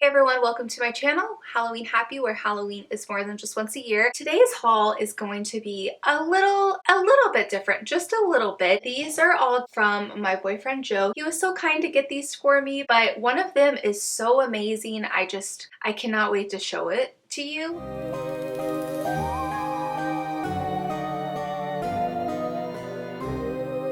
Hey everyone, welcome to my channel, Halloween Happy, where Halloween is more than just once a year. Today's haul is going to be a little bit different, just a little bit. These are all from my boyfriend Joe. He was so kind to get these for me, but one of them is so amazing. I cannot wait to show it to you.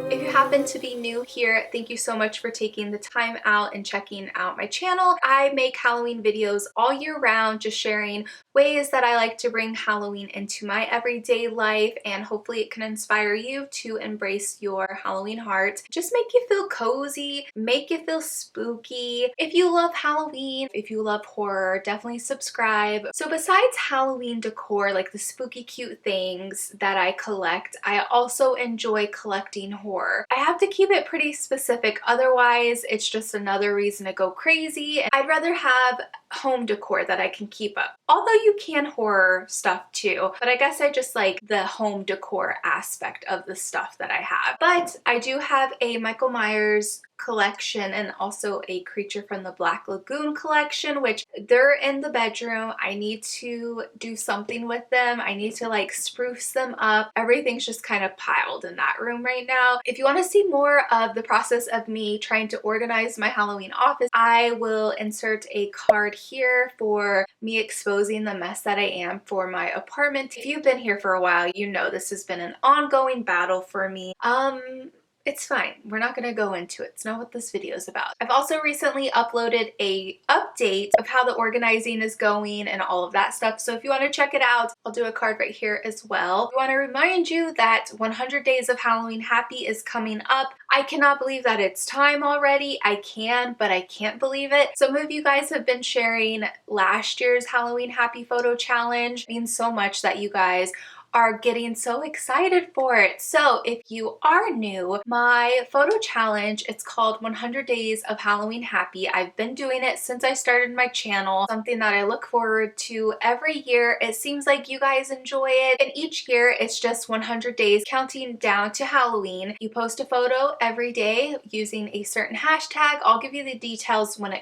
If you happen to be new here, thank you so much for taking the time out and checking out my channel. I make Halloween videos all year round, just sharing ways that I like to bring Halloween into my everyday life, and hopefully it can inspire you to embrace your Halloween heart. Just make you feel cozy, make you feel spooky. If you love Halloween, if you love horror, definitely subscribe. So besides Halloween decor, like the spooky cute things that I collect, I also enjoy collecting horror. I have to keep it pretty specific, otherwise it's just another reason to go crazy. I'd rather have home decor that I can keep up. Although you can horror stuff too, but I guess I just like the home decor aspect of the stuff that I have. But I do have a Michael Myers collection and also a Creature from the Black Lagoon collection, which they're in the bedroom. I need to do something with them. I need to like spruce them up. Everything's just kind of piled in that room right now. If you want to see more of the process of me trying to organize my Halloween office, I will insert a card here for me exposing the mess that I am for my apartment. If you've been here for a while, you know this has been an ongoing battle for me. It's fine. We're not going to go into it. It's not what this video is about. I've also recently uploaded a update of how the organizing is going and all of that stuff. So if you want to check it out, I'll do a card right here as well. I want to remind you that 100 Days of Halloween Happy is coming up. I cannot believe that it's time already. I can, but I can't believe it. Some of you guys have been sharing last year's Halloween Happy photo challenge. It means so much that you guys are getting so excited for it. So if you are new, my photo challenge, it's called 100 Days of Halloween Happy. I've been doing it since I started my channel, something that I look forward to every year. It seems like you guys enjoy it, and each year it's just 100 days counting down to Halloween. You post a photo every day using a certain hashtag. I'll give you the details when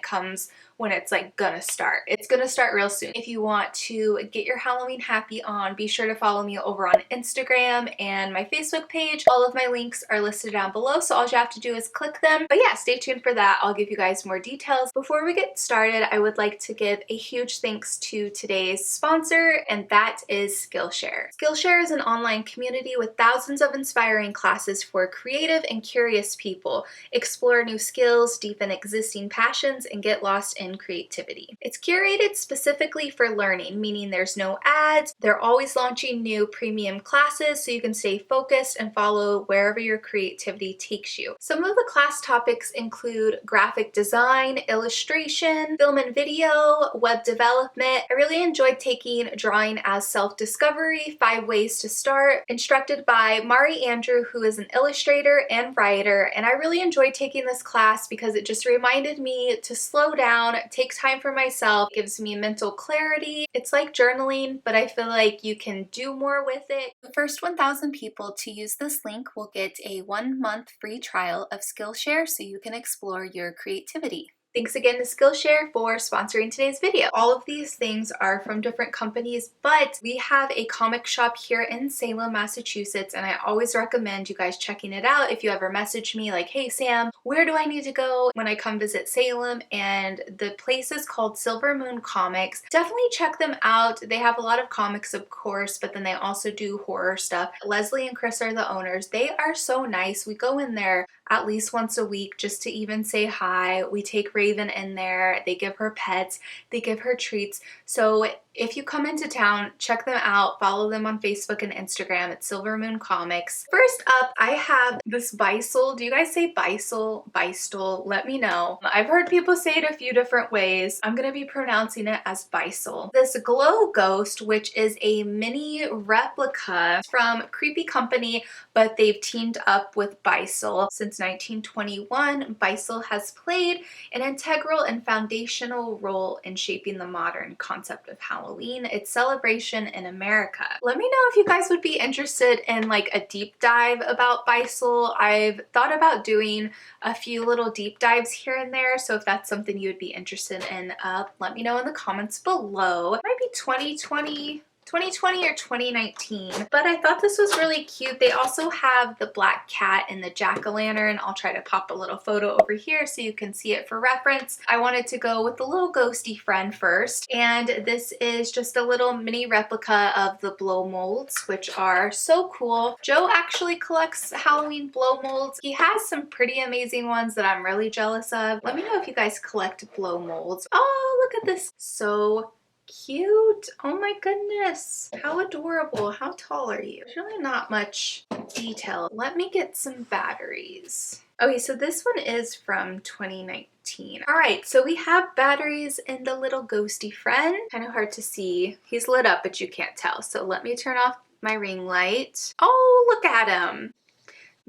it's like gonna start. It's gonna start real soon. If you want to get your Halloween happy on, be sure to follow me over on Instagram and my Facebook page. All of my links are listed down below, so all you have to do is click them. But yeah, stay tuned for that. I'll give you guys more details. Before we get started, I would like to give a huge thanks to today's sponsor, and that is Skillshare. Skillshare is an online community with thousands of inspiring classes for creative and curious people. Explore new skills, deepen existing passions, and get lost in creativity. It's curated specifically for learning, meaning there's no ads. They're always launching new premium classes so you can stay focused and follow wherever your creativity takes you. Some of the class topics include graphic design, illustration, film and video, web development. I really enjoyed taking drawing as self-discovery, 5 ways to start, instructed by Mari Andrew, who is an illustrator and writer. And I really enjoyed taking this class because it just reminded me to slow down, take time for myself, gives me mental clarity. It's like journaling, but I feel like you can do more with it. The first 1,000 people to use this link will get a 1-month free trial of Skillshare so you can explore your creativity. Thanks again to Skillshare for sponsoring today's video. All of these things are from different companies, but we have a comic shop here in Salem, Massachusetts, and I always recommend you guys checking it out. If you ever message me like, hey Sam, where do I need to go when I come visit Salem? And the place is called Silver Moon Comics. Definitely check them out. They have a lot of comics, of course, but then they also do horror stuff. Leslie and Chris are the owners. They are so nice. We go in there at least once a week just to even say hi. We take Raven in there. They give her pets. They give her treats. So if you come into town, check them out. Follow them on Facebook and Instagram at Silver Moon Comics. First up, I have this Beisel. Do you guys say Beisel? Beistel? Let me know. I've heard people say it a few different ways. I'm going to be pronouncing it as Beisel. This glow ghost, which is a mini replica from Creepy Company, but they've teamed up with Beisel. Since 1921, Beisel has played an integral and foundational role in shaping the modern concept of Halloween. Halloween. It's Celebration in America. Let me know if you guys would be interested in like a deep dive about Beisel. I've thought about doing a few little deep dives here and there, so if that's something you would be interested in, let me know in the comments below. It might be 2020 or 2019, but I thought this was really cute. They also have the black cat and the jack-o'-lantern. I'll try to pop a little photo over here so you can see it for reference. I wanted to go with the little ghosty friend first, and this is just a little mini replica of the blow molds, which are so cool. Joe actually collects Halloween blow molds. He has some pretty amazing ones that I'm really jealous of. Let me know if you guys collect blow molds. Oh, look at this. So cute. Oh my goodness. How adorable. How tall are you? There's really not much detail. Let me get some batteries. Okay, so this one is from 2019. All right, so we have batteries in the little ghosty friend. Kind of hard to see. He's lit up, but you can't tell. So let me turn off my ring light. Oh, look at him.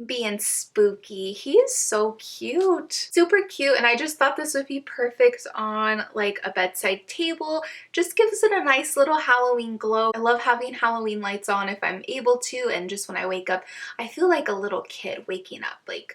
Being spooky. He is so cute. Super cute, and I just thought this would be perfect on like a bedside table. Just gives it a nice little Halloween glow. I love having Halloween lights on if I'm able to, and just when I wake up, I feel like a little kid waking up like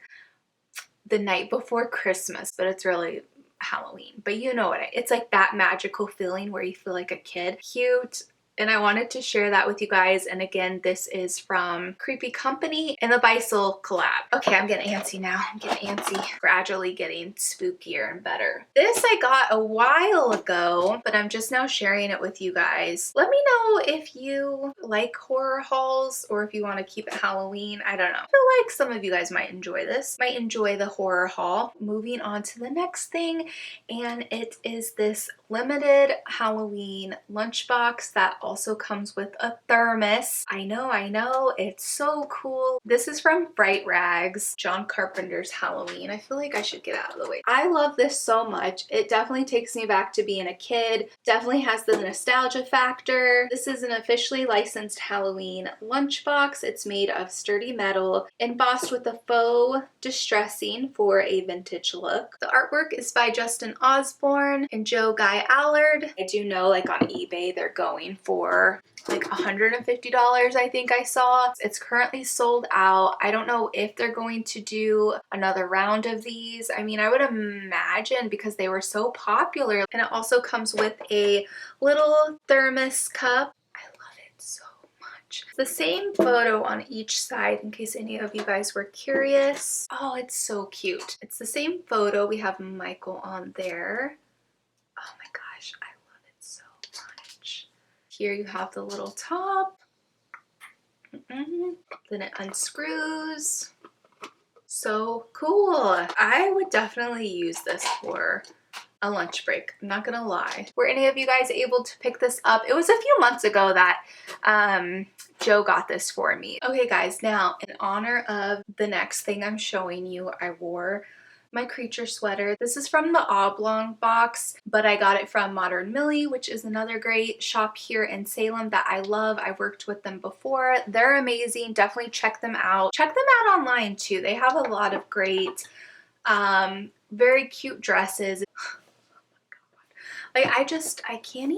the night before Christmas, but it's really Halloween. But you know what, it's like that magical feeling where you feel like a kid. Cute. And I wanted to share that with you guys. And again, this is from Creepy Company and the Beisel collab. Okay, I'm getting antsy now. I'm getting antsy. Gradually getting spookier and better. This I got a while ago, but I'm just now sharing it with you guys. Let me know if you like horror hauls or if you want to keep it Halloween. I don't know. I feel like some of you guys might enjoy this. Might enjoy the horror haul. Moving on to the next thing, and it is this limited Halloween lunchbox that also comes with a thermos. I know, it's so cool. This is from Fright Rags, John Carpenter's Halloween. I feel like I should get out of the way. I love this so much. It definitely takes me back to being a kid. Definitely has the nostalgia factor. This is an officially licensed Halloween lunchbox. It's made of sturdy metal, embossed with a faux distressing for a vintage look. The artwork is by Justin Osborne and Joe Guy Allard. I do know like on eBay they're going for like $150, I think I saw. It's currently sold out. I don't know if they're going to do another round of these. I mean, I would imagine because they were so popular. And it also comes with a little thermos cup. I love it so much. The same photo on each side in case any of you guys were curious. Oh, it's so cute. It's the same photo. We have Michael on there. Oh my gosh, I love it so much. Here you have the little top. Then it unscrews. So cool. I would definitely use this for a lunch break. I'm not gonna lie. Were any of you guys able to pick this up? It was a few months ago that Joe got this for me. Okay guys, now in honor of the next thing I'm showing you, I wore my creature sweater. This is from the Oblong box, but I got it from Modern Millie, which is another great shop here in Salem that I love. I've worked with them before. They're amazing. Definitely check them out. Check them out online too. They have a lot of great, very cute dresses. Like I can't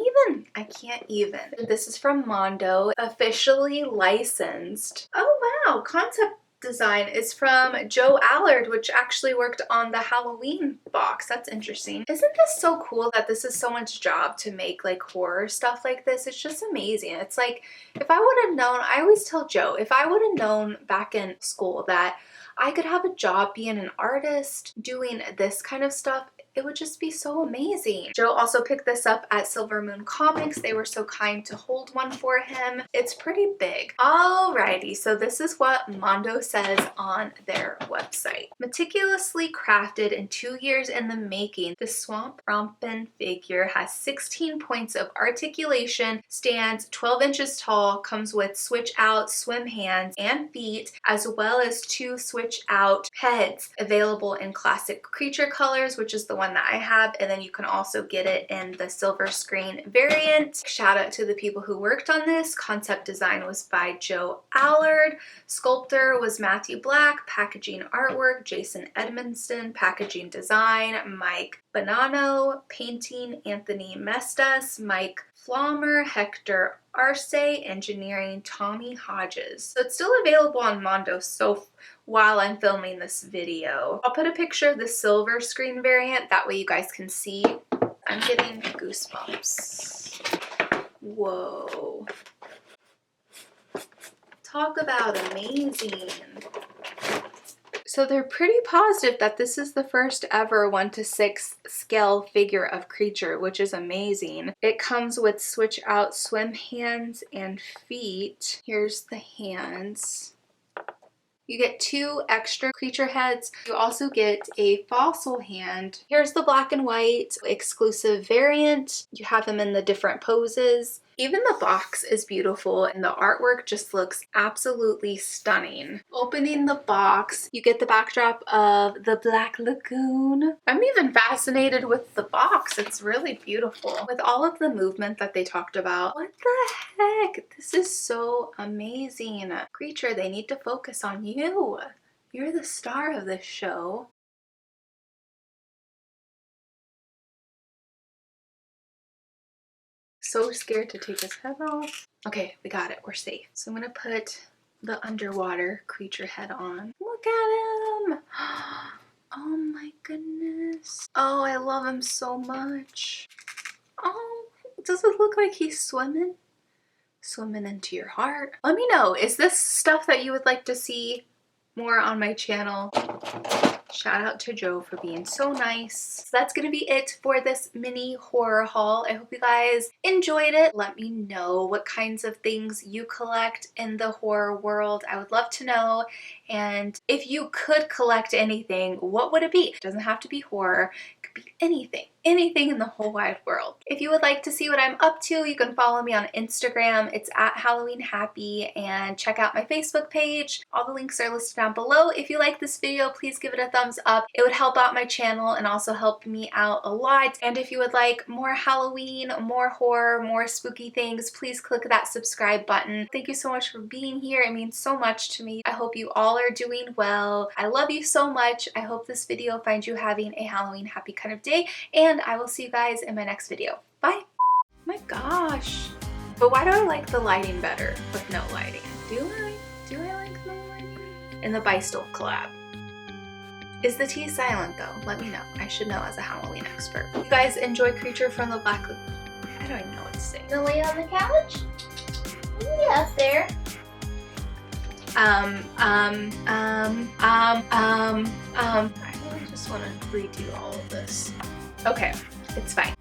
even. This is from Mondo, officially licensed. Oh wow, concept design is from Joe Allard, which actually worked on the Halloween box. That's interesting. Isn't this so cool that this is so much job to make like horror stuff like this? It's just amazing. It's like, if I would have known, I always tell Joe, if I would have known back in school that I could have a job being an artist, doing this kind of stuff, it would just be so amazing. Joe also picked this up at Silver Moon Comics. They were so kind to hold one for him. It's pretty big. Alrighty, so this is what Mondo says on their website. Meticulously crafted and 2 years in the making, the Swamp Rompin' figure has 16 points of articulation, stands 12 inches tall, comes with switch out swim hands and feet, as well as 2 switch out heads, available in classic creature colors, which is the one one that I have, and then you can also get it in the silver screen variant. Shout out to the people who worked on this. Concept design was by Joe Allard. Sculptor was Matthew Black. Packaging artwork, Jason Edmondson. Packaging design, Mike Bonanno. Painting, Anthony Mestas. Mike Flommer. Hector Arce. Engineering, Tommy Hodges. So it's still available on Mondo so while I'm filming this video. I'll put a picture of the silver screen variant, that way you guys can see. I'm getting goosebumps. Whoa. Talk about amazing. So they're pretty positive that this is the first ever 1:6 scale figure of Creature, which is amazing. It comes with switch out swim hands and feet. Here's the hands. You get 2 extra creature heads. You also get a fossil hand. Here's the black and white exclusive variant. You have them in the different poses. Even the box is beautiful and the artwork just looks absolutely stunning. Opening the box, you get the backdrop of the Black Lagoon. I'm even fascinated with the box. It's really beautiful. With all of the movement that they talked about. What the heck? This is so amazing. Creature, they need to focus on you. You're the star of this show. So scared to take his head off. Okay, we got it. We're safe. So I'm gonna put the underwater creature head on. Look at him. Oh my goodness. Oh, I love him so much. Oh, does it look like he's swimming? Swimming into your heart. Let me know, is this stuff that you would like to see more on my channel? Shout out to Joe for being so nice. So that's gonna be it for this mini horror haul. I hope you guys enjoyed it. Let me know what kinds of things you collect in the horror world. I would love to know. And if you could collect anything, what would it be? It doesn't have to be horror. It could be anything. Anything in the whole wide world. If you would like to see what I'm up to, you can follow me on Instagram. It's at Halloween Happy, and check out my Facebook page. All the links are listed down below. If you like this video, please give it a thumbs up. It would help out my channel and also help me out a lot. And if you would like more Halloween, more horror, more spooky things, please click that subscribe button. Thank you so much for being here. It means so much to me. I hope you all are doing well. I love you so much. I hope this video finds you having a Halloween happy kind of day, and I will see you guys in my next video. Bye! My gosh. But why do I like the lighting better with no lighting? Do I like no lighting? In the Bystole collab. Is the T silent though? Let me know. I should know as a Halloween expert. You guys enjoy Creature from the Black Lagoon? I don't even know what to say. Gonna lay on the couch? Yeah, up there. I really just want to redo all of this. Okay, it's fine.